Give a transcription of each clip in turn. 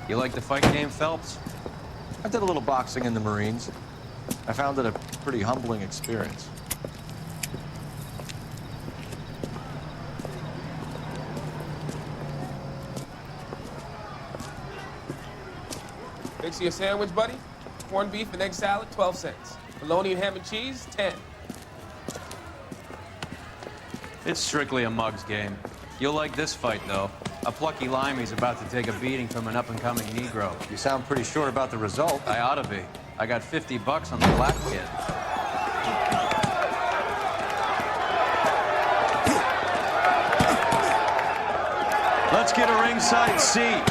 You like the fight game, Phelps? I did a little boxing in the Marines. I found it a pretty humbling experience. Fix you a sandwich, buddy? Corned beef and egg salad, 12 cents. Bologna and ham and cheese, 10. It's strictly a mug's game. You'll like this fight, though. A plucky limey's about to take a beating from an up-and-coming Negro. You sound pretty sure about the result. I ought to be. I got 50 bucks on the black kid. Let's get a ringside seat.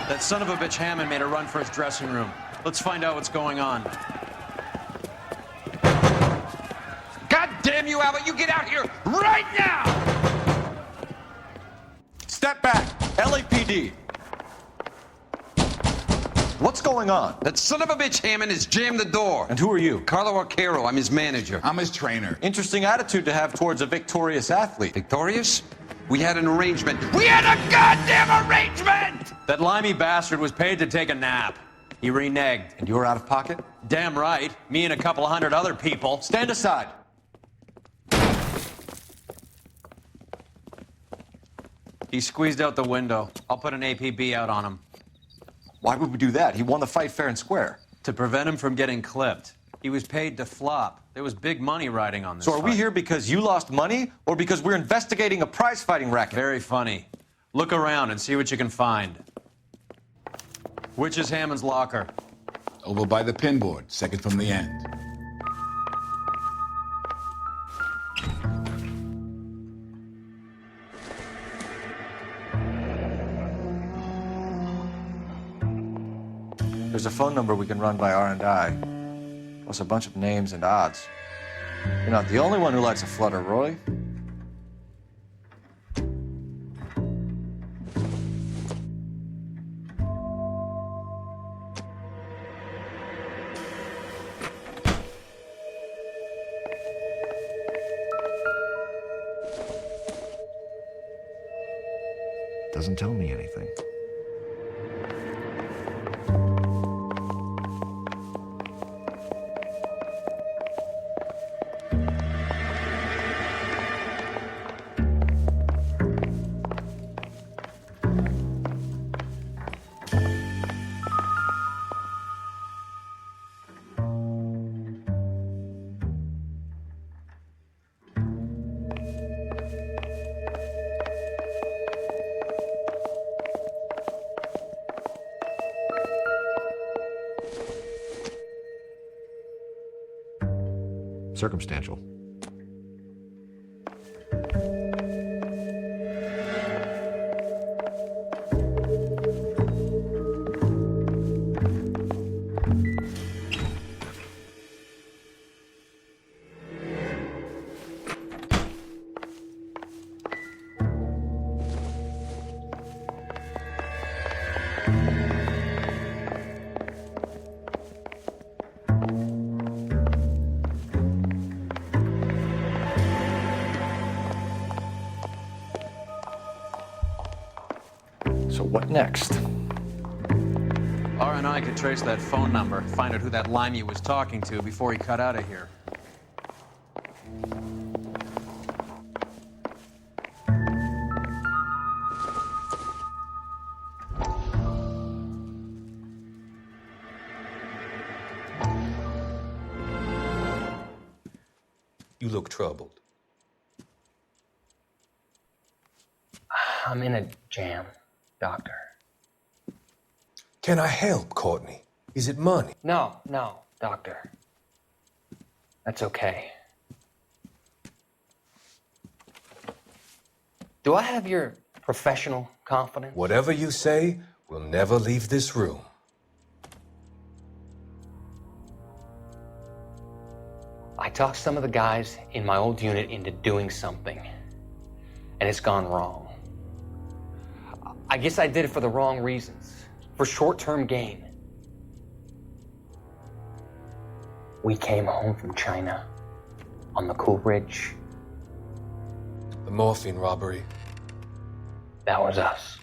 That son of a bitch Hammond made a run for his dressing room. Let's find out what's going on. God damn you, Albert! You get out here right now! Step back! LAPD! What's going on? That son of a bitch Hammond has jammed the door. And who are you? Carlo Arcaro, I'm his manager. I'm his trainer. Interesting attitude to have towards a victorious athlete. Victorious? We had an arrangement. We had a goddamn arrangement! That limey bastard was paid to take a nap. He reneged. And you were out of pocket? Damn right. Me and a couple hundred other people. Stand aside. He squeezed out the window. I'll put an APB out on him. Why would we do that? He won the fight fair and square. To prevent him from getting clipped. He was paid to flop. There was big money riding on this So are we fight. here because you lost money or because we're investigating a prize-fighting racket? Very funny. Look around and see what you can find. Which is Hammond's locker? Over by the pinboard, second from the end. There's a phone number we can run by R&I, plus a bunch of names and odds. You're not the only one who likes a flutter, Roy. Doesn't tell me anything. Circumstantial. So what next? R&I could trace that phone number, find out who that limey was talking to before he cut out of here. You look troubled. I'm in a jam, Doctor. Can I help, Courtney? Is it money? No, Doctor. That's okay. Do I have your professional confidence? Whatever you say, we'll never leave this room. I talked some of the guys in my old unit into doing something, and it's gone wrong. I guess I did it for the wrong reasons, for short-term gain. We came home from China on the Cool Ridge. The morphine robbery. That was us.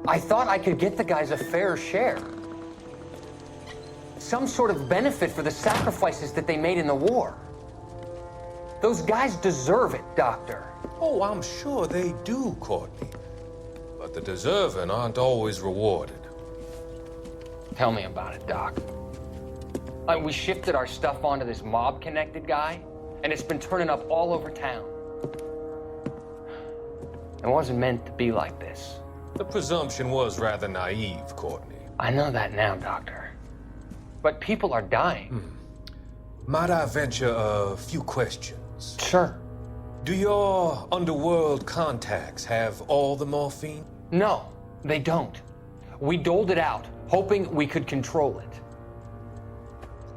I thought I could get the guys a fair share. Some sort of benefit for the sacrifices that they made in the war. Those guys deserve it, Doctor. Oh, I'm sure they do, Courtney. But the deserving aren't always rewarded. Tell me about it, Doc. We shifted our stuff onto this mob-connected guy, and it's been turning up all over town. It wasn't meant to be like this. The presumption was rather naive, Courtney. I know that now, Doctor. But people are dying. Might I venture a few questions? Sure. Do your underworld contacts have all the morphine? No, they don't. We doled it out, hoping we could control it.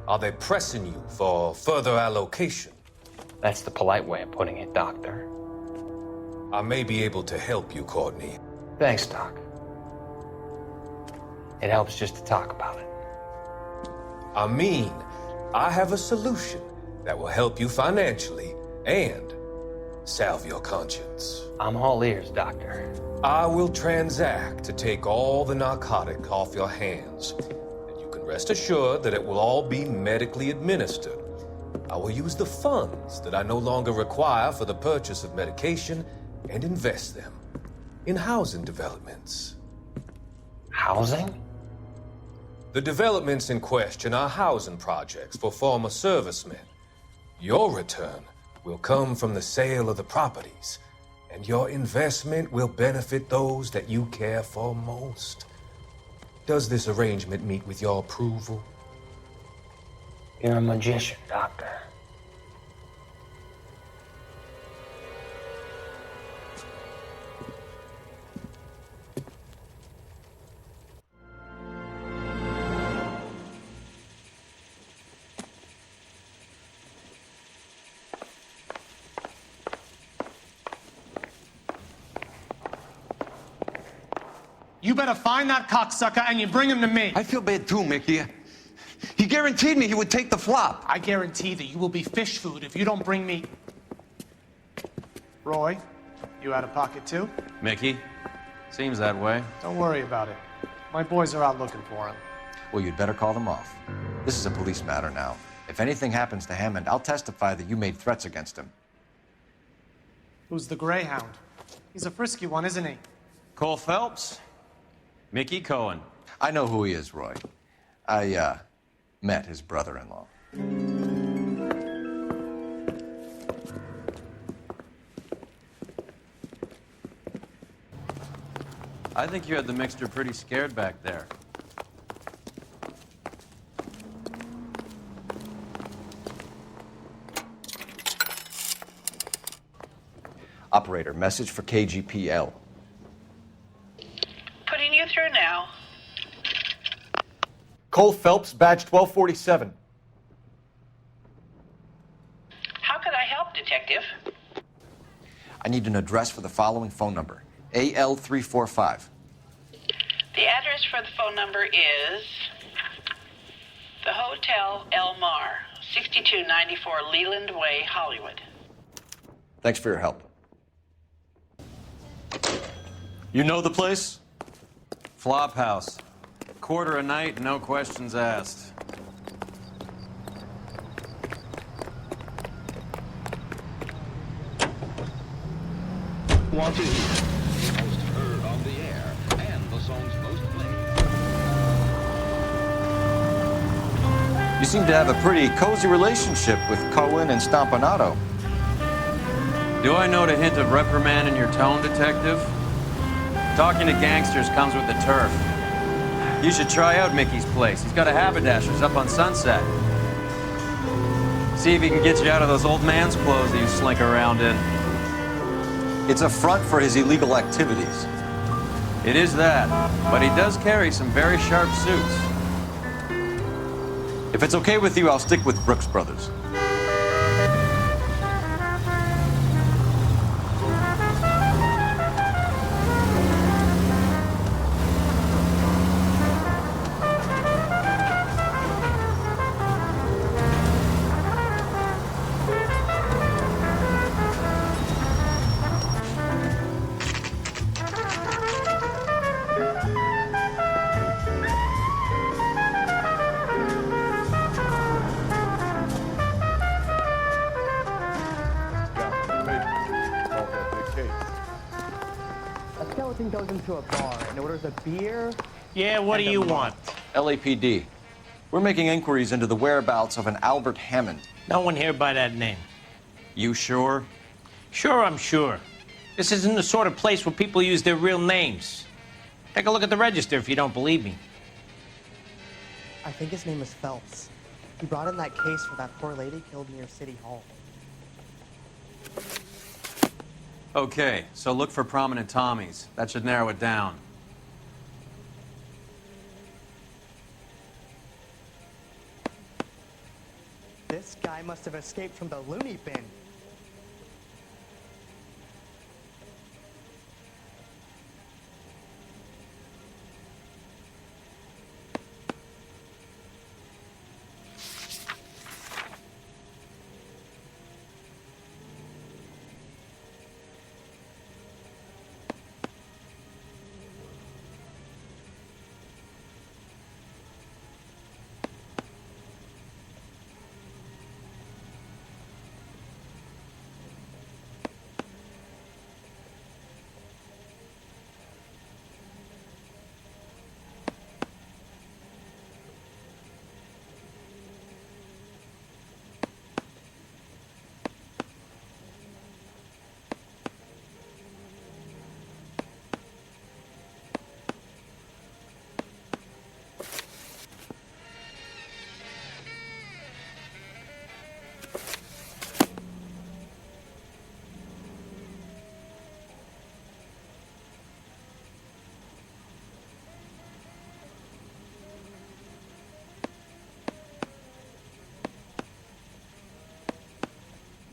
Are they pressing you for further allocation? That's the polite way of putting it, Doctor. I may be able to help you, Courtney. Thanks, Doc. It helps just to talk about it. I mean, I have a solution that will help you financially and salve your conscience. I'm all ears, Doctor. I will transact to take all the narcotic off your hands. And you can rest assured that it will all be medically administered. I will use the funds that I no longer require for the purchase of medication and invest them in housing developments. Housing? The developments in question are housing projects for former servicemen. Your return will come from the sale of the properties, and your investment will benefit those that you care for most. Does this arrangement meet with your approval? You're a magician, Doctor. You better find that cocksucker and you bring him to me. I feel bad too, Mickey. He guaranteed me he would take the flop. I guarantee that you will be fish food if you don't bring me... Roy, you out of pocket too? Mickey? Seems that way. Don't worry about it. My boys are out looking for him. Well, you'd better call them off. This is a police matter now. If anything happens to Hammond, I'll testify that you made threats against him. Who's the Greyhound? He's a frisky one, isn't he? Cole Phelps? Mickey Cohen. I know who he is, Roy. I, met his brother-in-law. I think you had the mixture pretty scared back there. Operator, message for KGPL. Putting you through now. Cole Phelps, badge 1247. How could I help, Detective? I need an address for the following phone number. AL345. The address for the phone number is the Hotel El Mar, 6294 Leland Way, Hollywood. Thanks for your help. You know the place? Flop house. Quarter a night, no questions asked. Want to hear most heard on the air and the songs most played. You seem to have a pretty cozy relationship with Cohen and Stompanato. Do I note a hint of reprimand in your tone, Detective? Talking to gangsters comes with the turf. You should try out Mickey's place. He's got a haberdasher's up on Sunset. See if he can get you out of those old man's clothes that you slink around in. It's a front for his illegal activities. It is that, but he does carry some very sharp suits. If it's okay with you, I'll stick with Brooks Brothers. A skeleton goes into a bar and orders a beer. Yeah, what do you want? LAPD. We're making inquiries into the whereabouts of an Albert Hammond. No one here by that name. You sure? Sure, I'm sure. This isn't the sort of place where people use their real names. Take a look at the register if you don't believe me. I think his name is Phelps. He brought in that case for that poor lady killed near City Hall. Okay, so look for prominent Tommies. That should narrow it down. This guy must have escaped from the loony bin.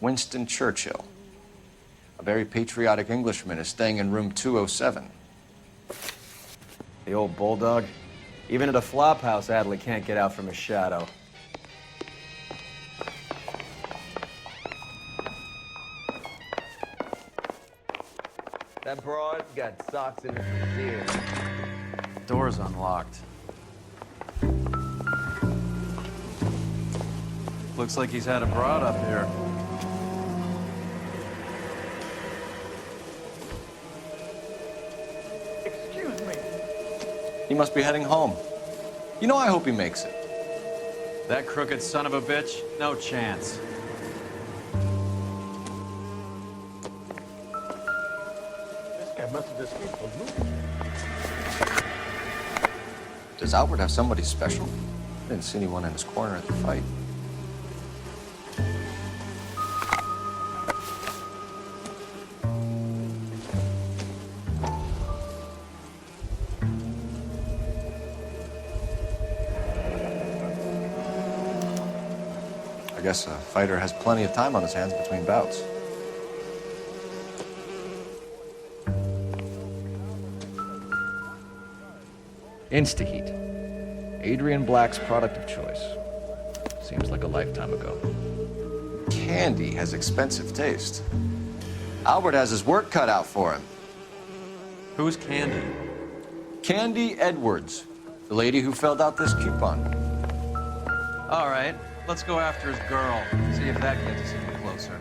Winston Churchill. A very patriotic Englishman is staying in room 207. The old bulldog. Even at a flop house, Adley can't get out from his shadow. That broad's got socks in his ear. Door's unlocked. Looks like he's had a broad up here. Excuse me. He must be heading home. You know, I hope he makes it. That crooked son of a bitch? No chance. This guy must have escaped the loony. Does Albert have somebody special? I didn't see anyone in his corner at the fight. I guess a fighter has plenty of time on his hands between bouts. Instaheat. Adrian Black's product of choice. Seems like a lifetime ago. Candy has expensive taste. Albert has his work cut out for him. Who's Candy? Candy Edwards, the lady who filled out this coupon. All right, let's go after his girl. See if that gets us any closer.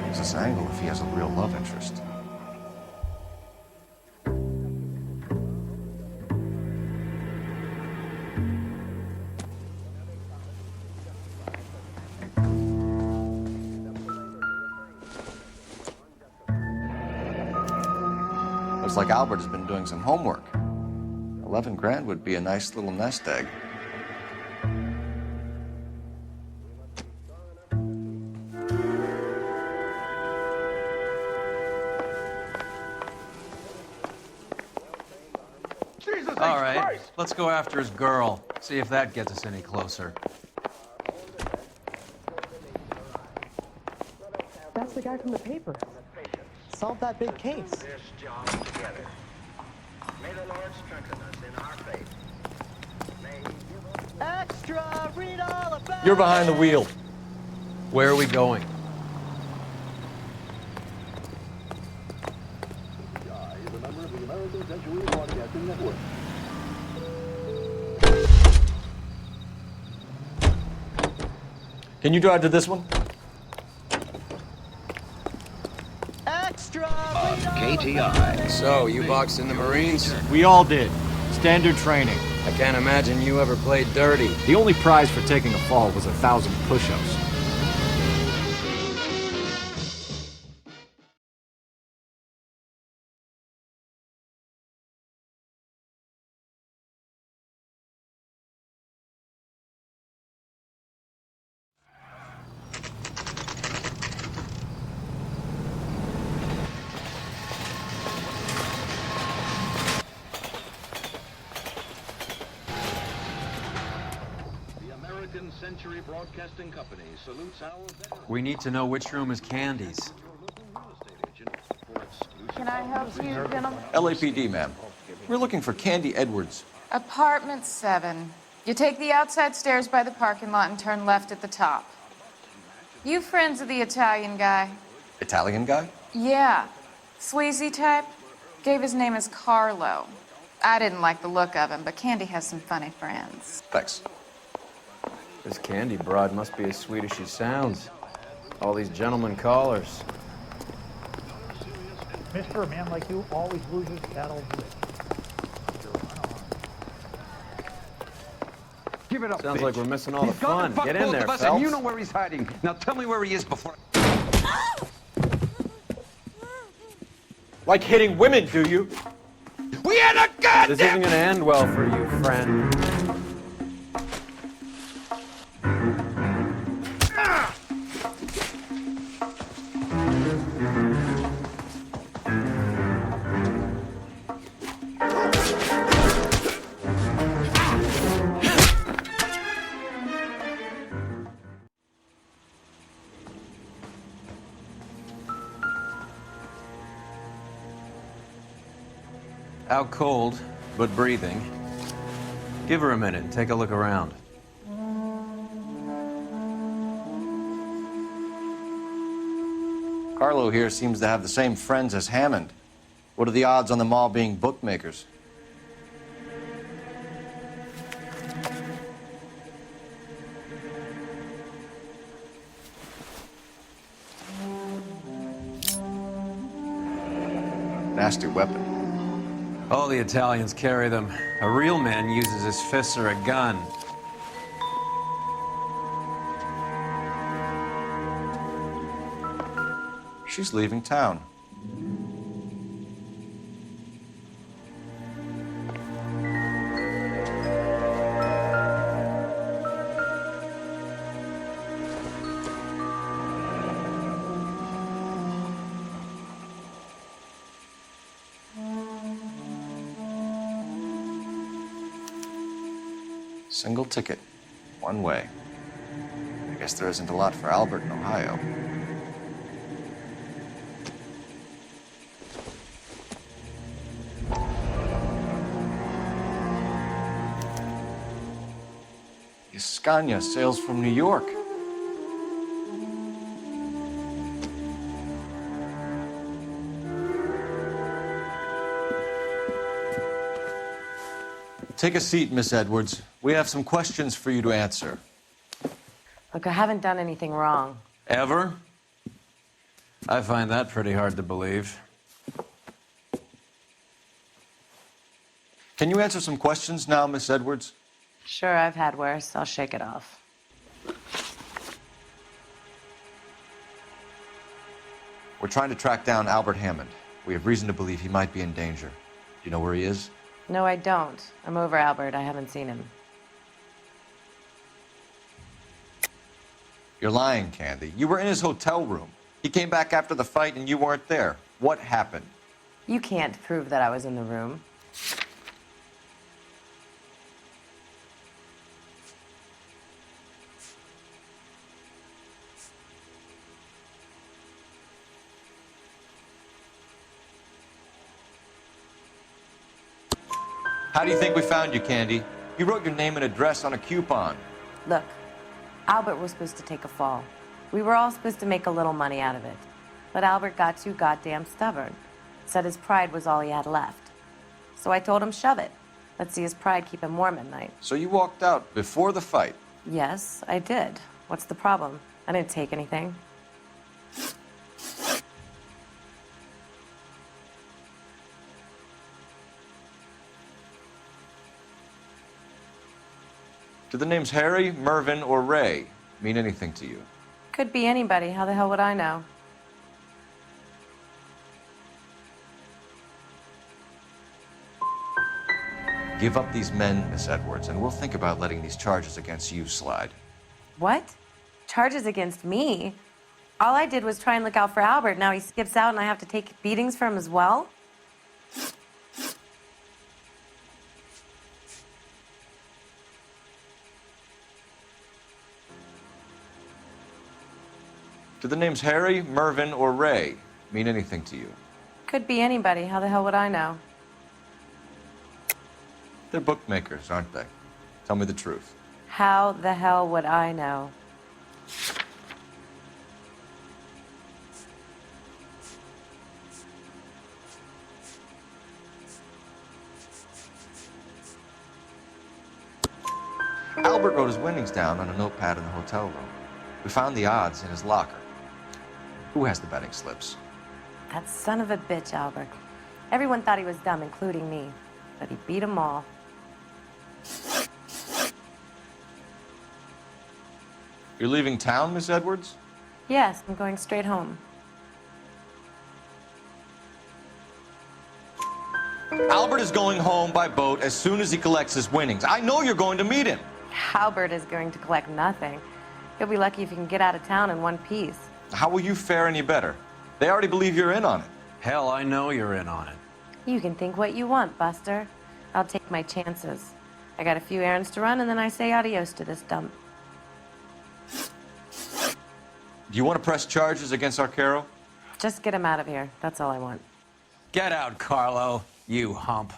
What's this angle if he has a real love interest? Looks like Albert has been doing some homework. 11 grand would be a nice little nest egg. All right, let's go after his girl. See if that gets us any closer. That's the guy from the paper. Solved that big case. Extra, read all about You're behind the wheel. Where are we going? Can you drive to this one? Extra, KTI. So, you boxed in the Marines? We all did. Standard training. I can't imagine you ever played dirty. The only prize for taking a fall was 1,000 push-ups. Century Broadcasting Company salutes our veterans. We need to know which room is Candy's. Can I help you, gentlemen? LAPD, ma'am. We're looking for Candy Edwards. Apartment 7. You take the outside stairs by the parking lot and turn left at the top. You friends of the Italian guy? Italian guy? Yeah. Sleazy type? Gave his name as Carlo. I didn't like the look of him, but Candy has some funny friends. Thanks. This Candy broad must be as sweet as she sounds. All these gentlemen callers. Mister, a man like you always loses battles with. Give it up, Sounds bitch. like we're missing all the He's gonna fun. fuck Get in both there, of us, Phelps. and you know where he's hiding. Now tell me where he is before... Like hitting women, do you? We had a goddamn... This isn't gonna end well for you, friend. Out cold, but breathing. Give her a minute and take a look around. Carlo here seems to have the same friends as Hammond. What are the odds on them all being bookmakers? Nasty weapon. All the Italians carry them. A real man uses his fists or a gun. She's leaving town. Single ticket, one way. I guess there isn't a lot for Albert in Ohio. Scania sails from New York. Take a seat, Miss Edwards. We have some questions for you to answer. Look, I haven't done anything wrong. Ever? I find that pretty hard to believe. Can you answer some questions now, Miss Edwards? Sure, I've had worse. I'll shake it off. We're trying to track down Albert Hammond. We have reason to believe he might be in danger. Do you know where he is? No, I don't. I'm over Albert. I haven't seen him. You're lying, Candy. You were in his hotel room. He came back after the fight and you weren't there. What happened? You can't prove that I was in the room. How do you think we found you, Candy? You wrote your name and address on a coupon. Look, Albert was supposed to take a fall. We were all supposed to make a little money out of it. But Albert got too goddamn stubborn. Said his pride was all he had left. So I told him, shove it. Let's see his pride keep him warm at night. So you walked out before the fight? Yes, I did. What's the problem? I didn't take anything. Do the names Harry, Mervyn, or Ray mean anything to you? Could be anybody. How the hell would I know? Give up these men, Miss Edwards, and we'll think about letting these charges against you slide. What? Charges against me? All I did was try and look out for Albert. Now he skips out and I have to take beatings for him as well? Do the names Harry, Mervyn, or Ray mean anything to you? Could be anybody. How the hell would I know? They're bookmakers, aren't they? Tell me the truth. How the hell would I know? Albert wrote his winnings down on a notepad in the hotel room. We found the odds in his locker. Who has the betting slips? That son of a bitch, Albert. Everyone thought he was dumb, including me. But he beat them all. You're leaving town, Miss Edwards? Yes, I'm going straight home. Albert is going home by boat as soon as he collects his winnings. I know you're going to meet him. Albert is going to collect nothing. He'll be lucky if he can get out of town in one piece. How will you fare any better? They already believe you're in on it. Hell, I know you're in on it. You can think what you want, Buster. I'll take my chances. I got a few errands to run, and then I say adios to this dump. Do you want to press charges against Arcaro? Just get him out of here. That's all I want. Get out, Carlo, you hump.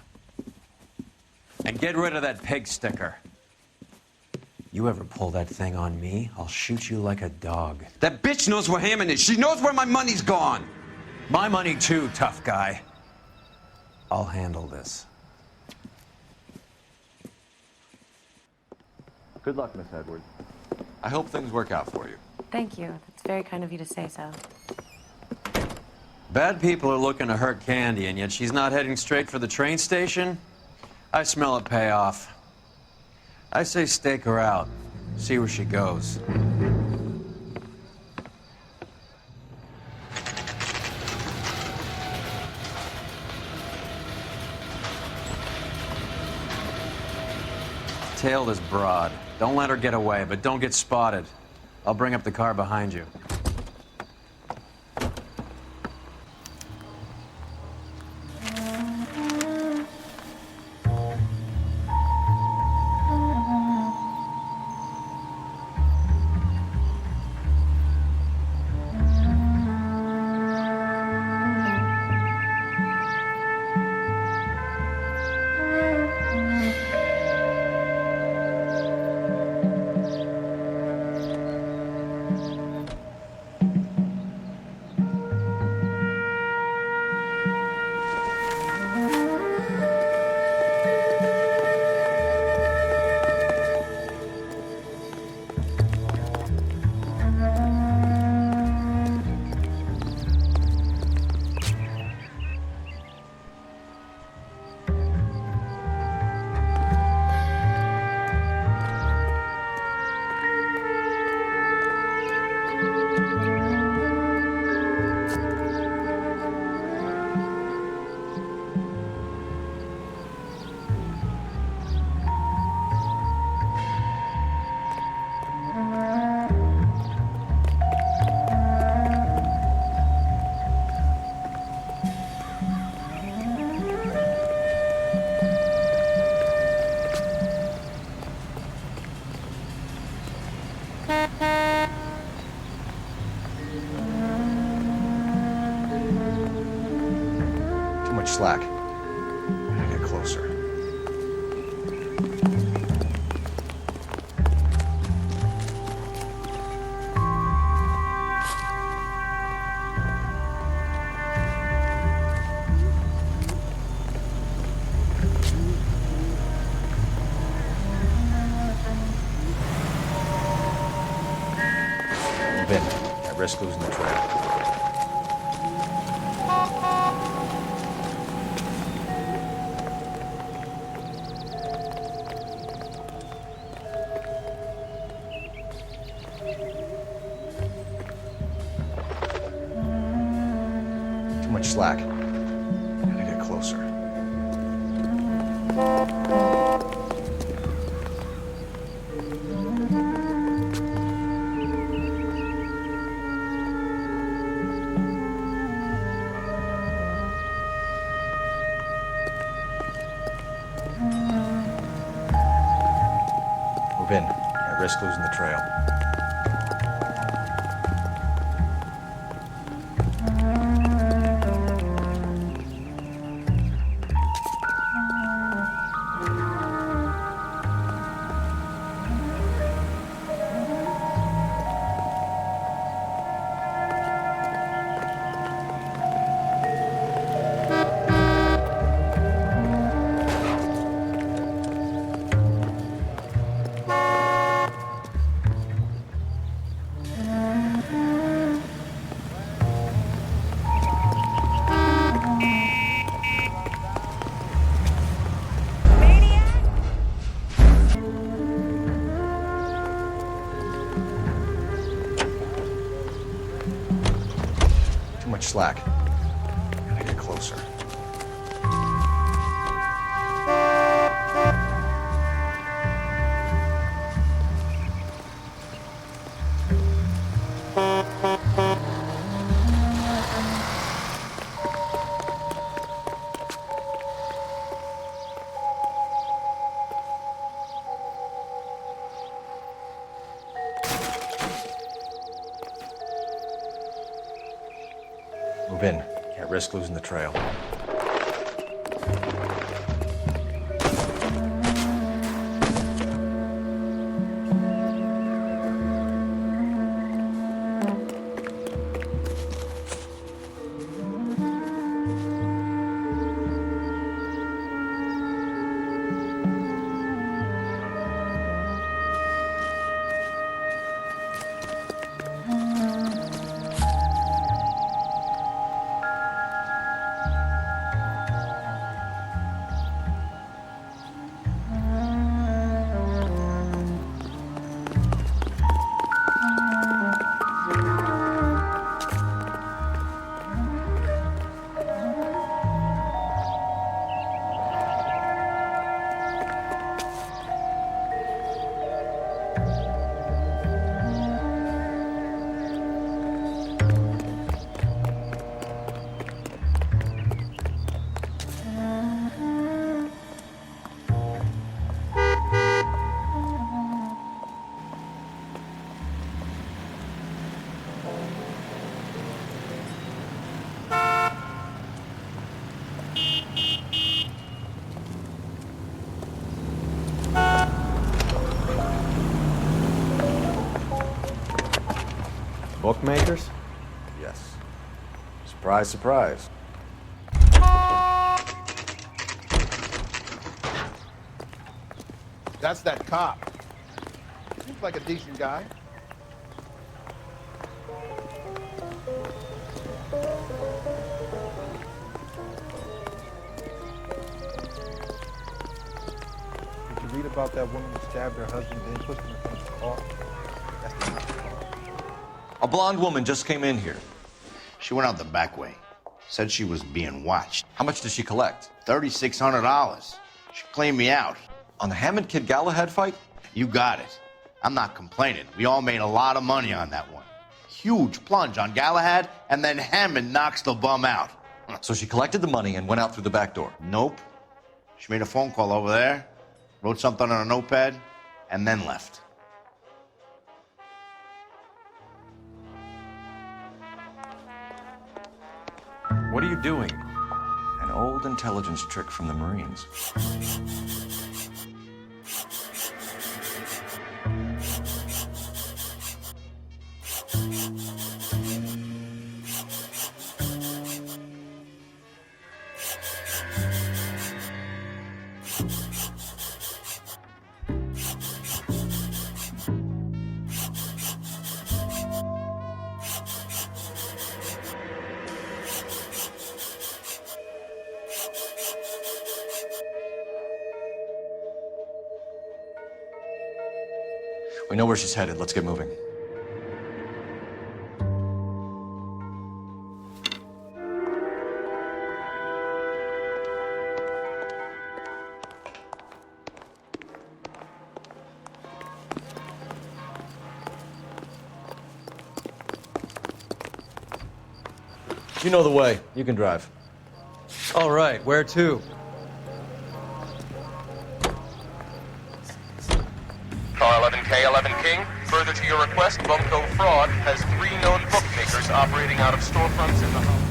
And get rid of that pig sticker. You ever pull that thing on me, I'll shoot you like a dog. That bitch knows where Hammond is. She knows where my money's gone. My money too, tough guy. I'll handle this. Good luck, Miss Edwards. I hope things work out for you. Thank you. That's very kind of you to say so. Bad people are looking to hurt Candy, and yet she's not heading straight for the train station? I smell a payoff. I say stake her out. See where she goes. Tail this broad. Don't let her get away, but don't get spotted. I'll bring up the car behind you. much slack. Gotta get closer. Move in. I risk losing the trail. Too much slack. Gotta get closer. Move in. I risk losing the trail. Too much slack. Gotta get closer. Move in. Can't risk losing the trail. Bookmakers? Yes. Surprise, surprise. That's that cop. Seems like a decent guy. Did you read about that woman who stabbed her husband and then pushed him in front of the car? That's the car. A blonde woman just came in here. She went out the back way. Said she was being watched. How much did she collect? $3,600. She cleaned me out. On the Hammond Kid Galahad fight? You got it. I'm not complaining. We all made a lot of money on that one. Huge plunge on Galahad, and then Hammond knocks the bum out. So she collected the money and went out through the back door? Nope. She made a phone call over there, wrote something on a notepad, and then left. What are you doing? I An old intelligence trick from the Marines. We know where she's headed. Let's get moving. You know the way. You can drive. All right, where to? Car 11K, 11 King. Further to your request, Bumco Fraud has 3 known bookmakers operating out of storefronts in the home.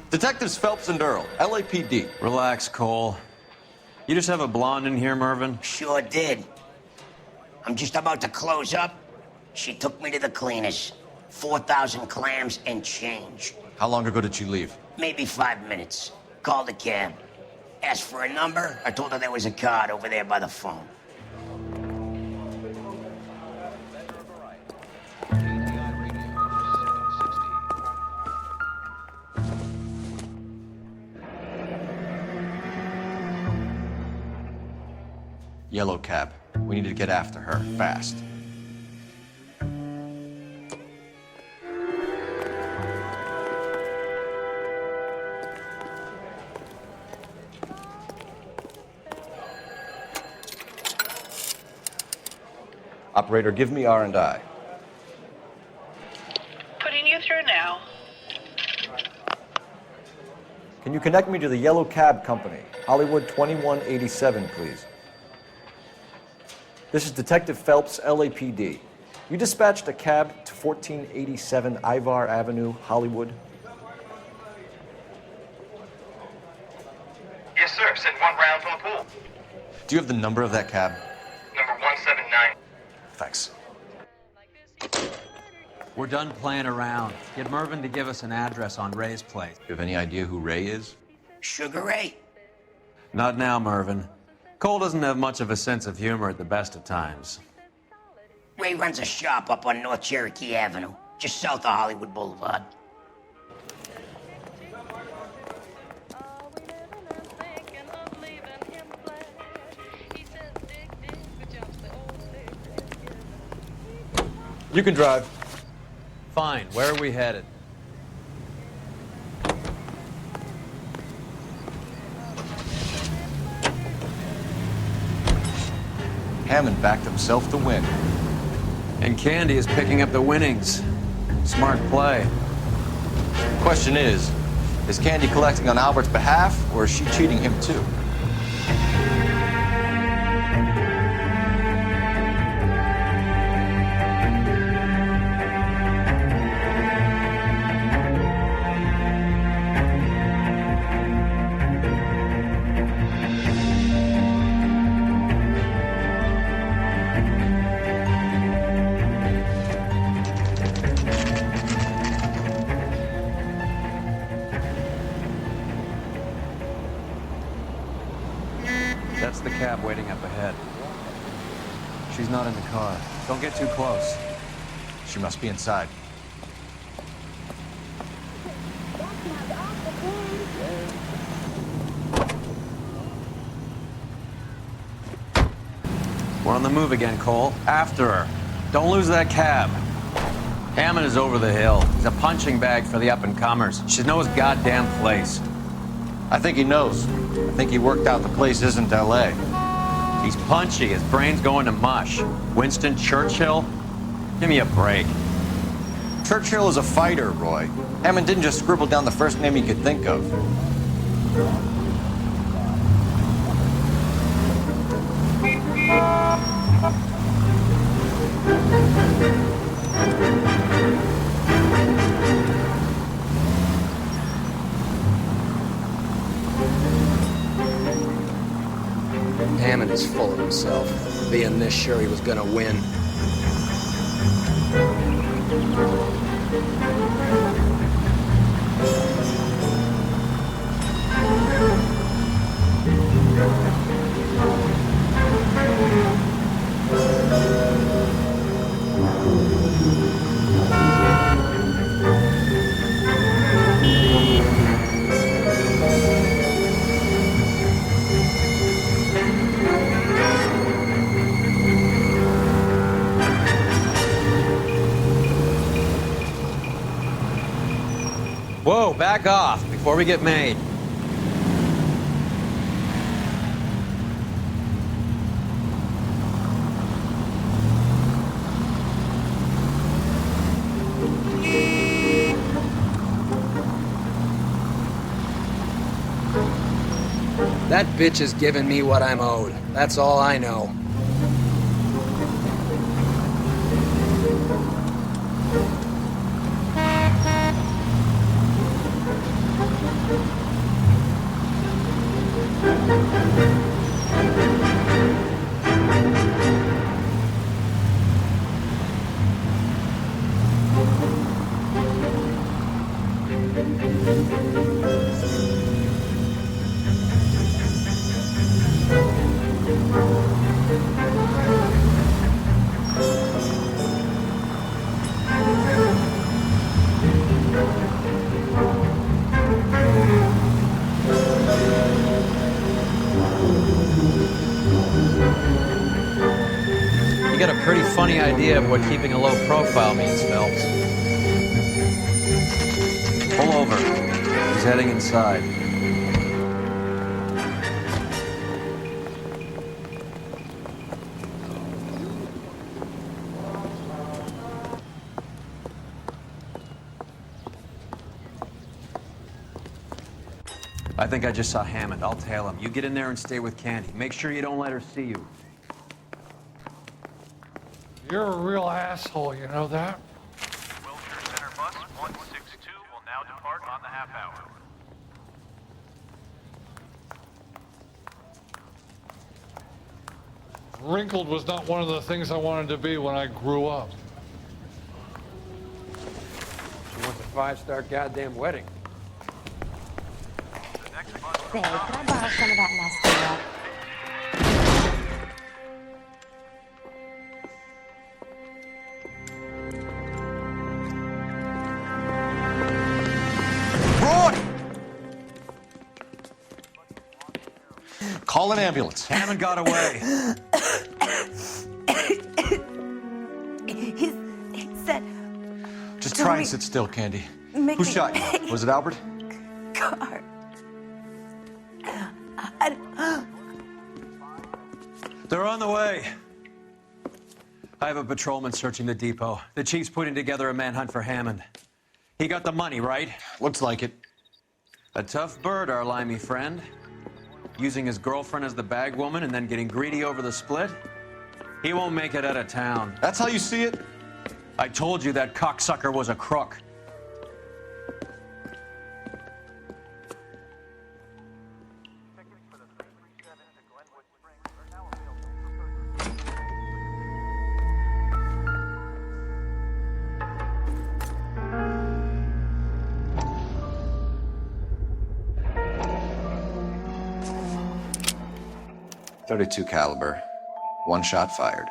Detectives Phelps and Earl, LAPD. Relax, Cole. You just have a blonde in here, Mervyn? Sure did. I'm just about to close up. She took me to the cleaners. 4,000 clams and change. How long ago did she leave? Maybe 5 minutes. Called a cab. Asked for a number. I told her there was a card over there by the phone. Yellow cab. We need to get after her, fast. Operator, give me R&I. Putting you through now. Can you connect me to the Yellow Cab Company, Hollywood 2187, please? This is Detective Phelps, LAPD. You dispatched a cab to 1487 Ivar Avenue, Hollywood? Yes, sir. Send 1 round from the pool. Do you have the number of that cab? Number 179. Thanks. We're done playing around. Get Mervyn to give us an address on Ray's place. You have any idea who Ray is? Sugar Ray? Not now, Mervyn. Cole doesn't have much of a sense of humor at the best of times. Ray runs a shop up on North Cherokee Avenue, just south of Hollywood Boulevard. You can drive. Fine. Where are we headed? Hammond backed himself to win. And Candy is picking up the winnings. Smart play. Question is Candy collecting on Albert's behalf, or is she cheating him too? That's the cab waiting up ahead. She's not in the car. Don't get too close. She must be inside. We're on the move again, Cole. After her. Don't lose that cab. Hammond is over the hill. He's a punching bag for the up-and-comers. You should know his goddamn place. I think he knows. I think he worked out the place isn't L.A. He's punchy. His brain's going to mush. Winston Churchill? Give me a break. Churchill is a fighter, Roy. Hammond didn't just scribble down the first name he could think of. Hammond is full of himself, being this sure he was gonna win. Whoa, back off before we get made. That bitch is giving me what I'm owed. That's all I know. You got a pretty funny idea of what keeping a low profile means, Phelps. Pull over. He's heading inside. I think I just saw Hammond. I'll tail him. You get in there and stay with Candy. Make sure you don't let her see you. You're a real asshole, you know that? Wilshire Center Bus 162 will now depart on the half hour. Wrinkled was not one of the things I wanted to be when I grew up. She wants a 5-star goddamn wedding. Babe, could I borrow some of that mascara? Call an ambulance. Hammond got away. He said... Just try and sit still, Candy. Make Who me shot pay. you? Was it Albert? Car. They're on the way. I have a patrolman searching the depot. The chief's putting together a manhunt for Hammond. He got the money, right? Looks like it. A tough bird, our limey friend. Using his girlfriend as the bag woman and then getting greedy over the split. He won't make it out of town. That's how you see it? I told you that cocksucker was a crook. .32 caliber. One shot fired.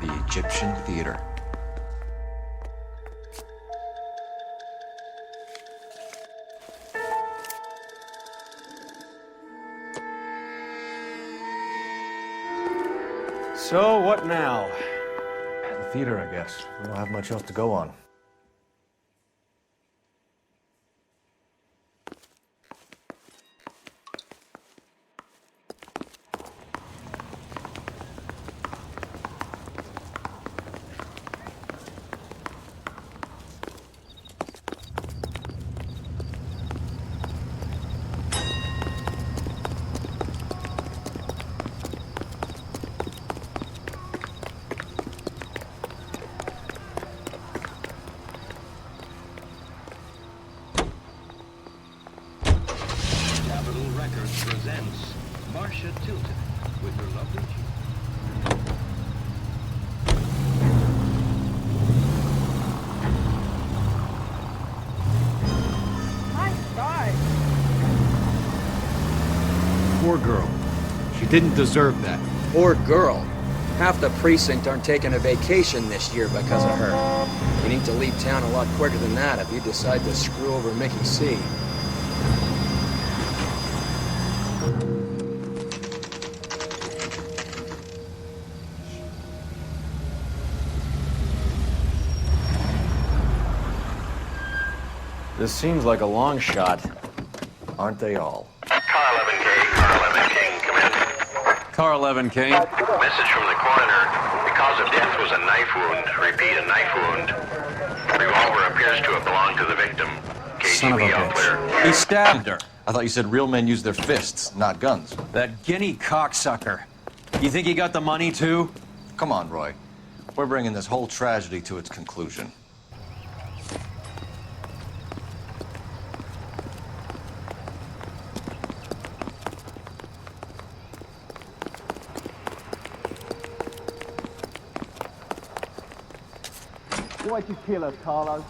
The Egyptian Theater. So, what now? The theater, I guess. We don't have much else to go on. Presents Marcia Tilton with her lovely Nice guy. Poor girl. She didn't deserve that. Poor girl. Half the precinct aren't taking a vacation this year because of her. You need to leave town a lot quicker than that if you decide to screw over Mickey C. This seems like a long shot. Aren't they all? Car 11K, Car 11 King, come in. Car 11 King. Message from the coroner. The cause of death was a knife wound. Repeat, a knife wound. Revolver appears to have belonged to the victim. Son of a KGB all clear. bitch. He stabbed her. I thought you said real men use their fists, not guns. That guinea cocksucker. You think he got the money too? Come on, Roy. We're bringing this whole tragedy to its conclusion. Why'd you kill her, Carlo?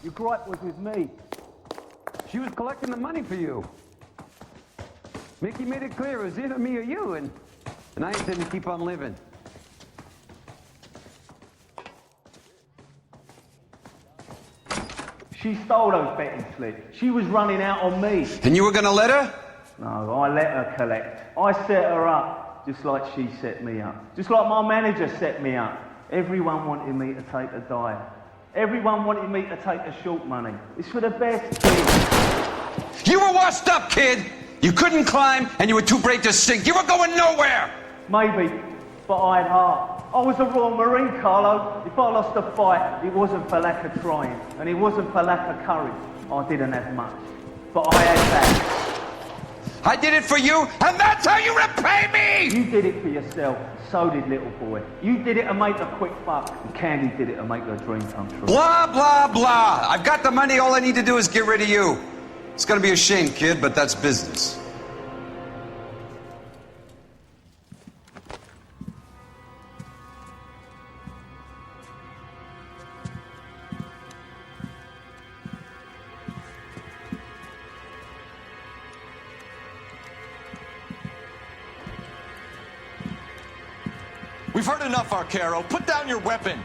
Your gripe was with me. She was collecting the money for you. Mickey made it clear it was either me or you, and I intend to keep on living. She stole those betting slips. She was running out on me. And you were gonna let her? No, I let her collect. I set her up, just like she set me up. Just like my manager set me up. Everyone wanted me to take a dive. Everyone wanted me to take the short money. It's for the best kid. You were washed up, kid! You couldn't climb, and you were too brave to sink. You were going nowhere! Maybe, but I had heart. I was a Royal Marine, Carlo. If I lost a fight, it wasn't for lack of trying, and it wasn't for lack of courage. I didn't have much, but I had that. I did it for you, and that's how you repay me! You did it for yourself. So did little boy. You did it to make a quick buck, and Candy did it to make her dream come true. Blah, blah, blah. I've got the money. All I need to do is get rid of you. It's gonna be a shame, kid, but that's business. We've heard enough, Arcaro. Put down your weapon.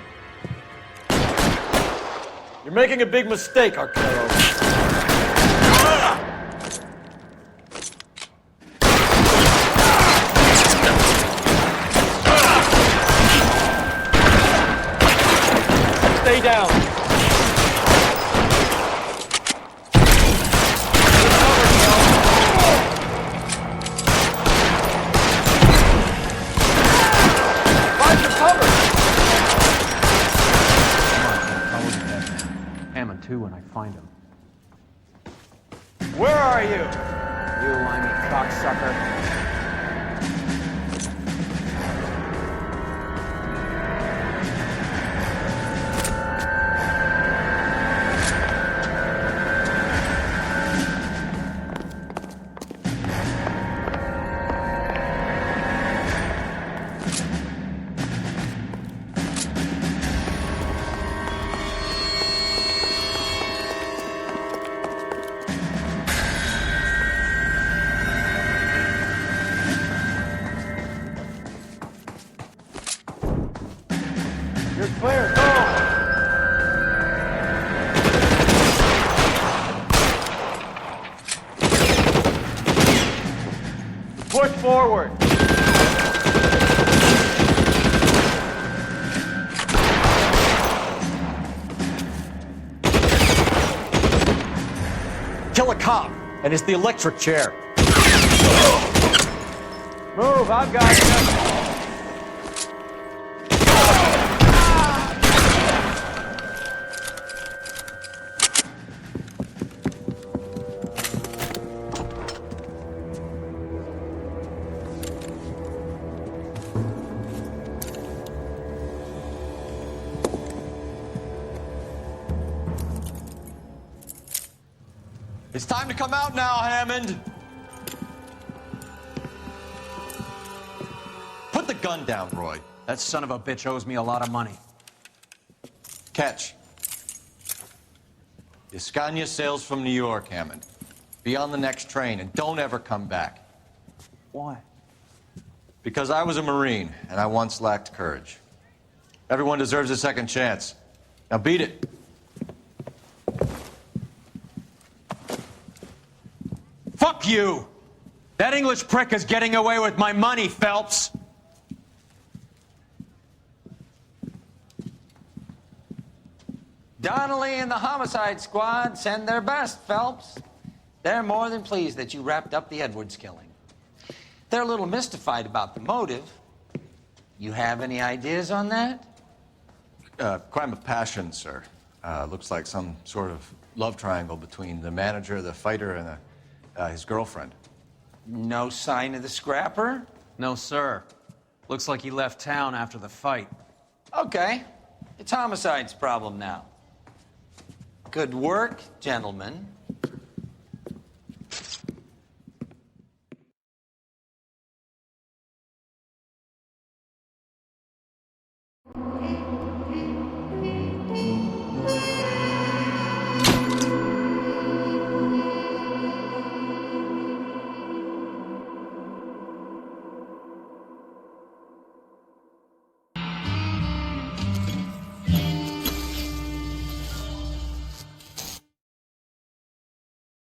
You're making a big mistake, Arcaro. Stay down. Too when I find him. Where are you? You limey cocksucker. You're clear. Go! Push forward. Kill a cop, and it's the electric chair. Move, I've got you. It's time to come out now, Hammond. Put the gun down, Roy. That son of a bitch owes me a lot of money. Catch. Escania sails from New York, Hammond. Be on the next train and don't ever come back. Why? Because I was a Marine and I once lacked courage. Everyone deserves a second chance. Now beat it. Fuck you! That English prick is getting away with my money, Phelps! Donnelly and the homicide squad send their best, Phelps. They're more than pleased that you wrapped up the Edwards killing. They're a little mystified about the motive. You have any ideas on that? Crime of passion, sir. Looks like some sort of love triangle between the manager, the fighter, and his girlfriend. No sign of the scrapper? No, sir. Looks like he left town after the fight. Okay. It's homicide's problem now. Good work, gentlemen.